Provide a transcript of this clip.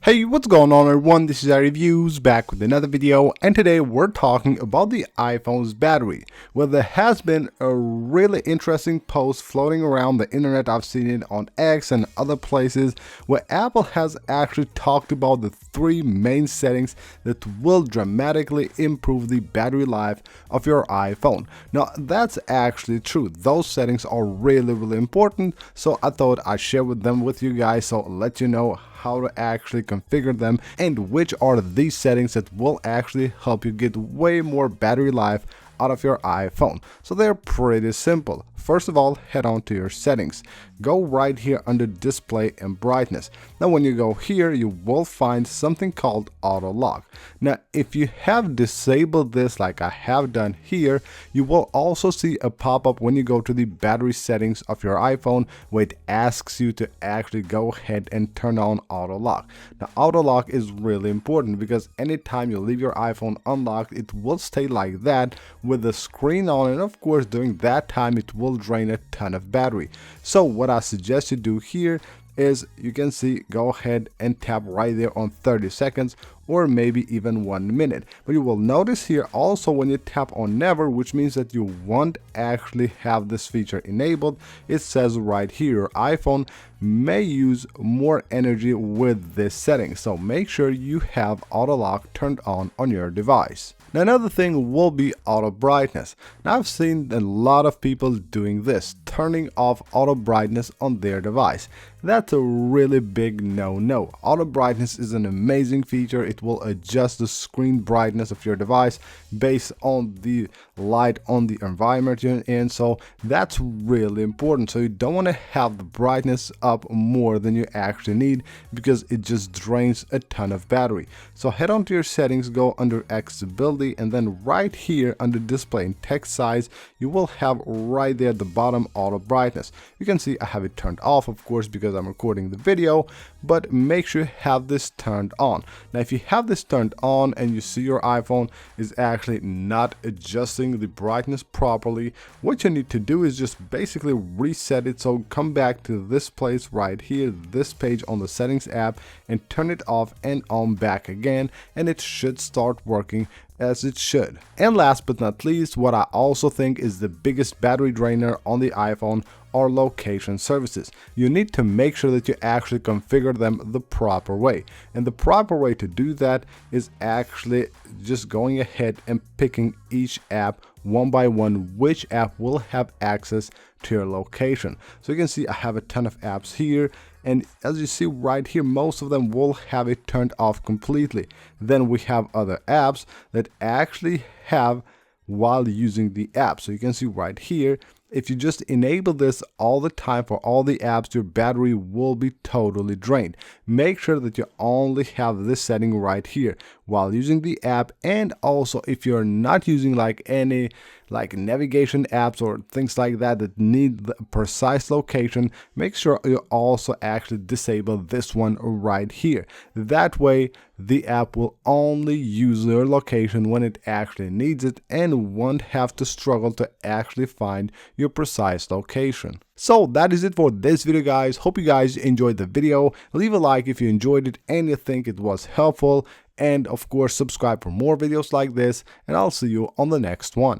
Hey, what's going on everyone, this is iReviews back with another video, and today we're talking about the iPhone's battery. Well, there has been a really interesting post floating around the internet. I've seen it on X and other places where Apple has actually talked about the three main settings that will dramatically improve the battery life of your iPhone. Now, that's actually true. Those settings are really important, so I thought I'd share them with you guys, so I'll let you know how to actually configure them and which are these settings that will actually help you get way more battery life out of your iPhone. So they're pretty simple. First of all, head on to your settings. Go right here under display and brightness. Now when you go here, you will find something called Autolock. Now if you have disabled this like I have done here, you will also see a pop-up when you go to the battery settings of your iPhone where it asks you to actually go ahead and turn on Autolock. Now Autolock is really important because anytime you leave your iPhone unlocked, it will stay like that with the screen on, and of course during that time it will drain a ton of battery. So what I suggest you do here is, you can see, go ahead and tap right there on 30 seconds or maybe even 1 minute. But you will notice here also when you tap on never, which means that you won't actually have this feature enabled, it says right here your iPhone may use more energy with this setting. So make sure you have auto lock turned on your device. Now another thing will be auto brightness. Now I've seen a lot of people doing this, turning off auto brightness on their device. That's a really big no-no. Auto brightness is an amazing feature. It will adjust the screen brightness of your device based on the light on the environment you're in. So that's really important. So you don't want to have the brightness up more than you actually need because it just drains a ton of battery. So head on to your settings, go under accessibility, and then right here under display and text size, you will have right there at the bottom auto brightness. You can see I have it turned off, of course, because I'm recording the video, but make sure you have this turned on. Now if you have this turned on and you see your iPhone is actually not adjusting the brightness properly, what you need to do is just basically reset it. So come back to this place right here, this page on the settings app, and turn it off and on back again, and it should start working as it should. And last but not least, what I also think is the biggest battery drainer on the iPhone are location services. You need to make sure that you actually configure them the proper way. And the proper way to do that is actually just going ahead and picking each app one by one, which app will have access to your location. So you can see I have a ton of apps here, and as you see right here, most of them will have it turned off completely. Then we have other apps that actually have while using the app. So you can see right here, if you just enable this all the time for all the apps, your battery will be totally drained. Make sure that you only have this setting right here while using the app, and also if you're not using like any navigation apps or things like that that need the precise location, make sure you also actually disable this one right here. That way the app will only use your location when it actually needs it and won't have to struggle to actually find your precise location. So that is it for this video, guys. Hope you guys enjoyed the video. Leave a like if you enjoyed it and you think it was helpful, and of course subscribe for more videos like this, and I'll see you on the next one.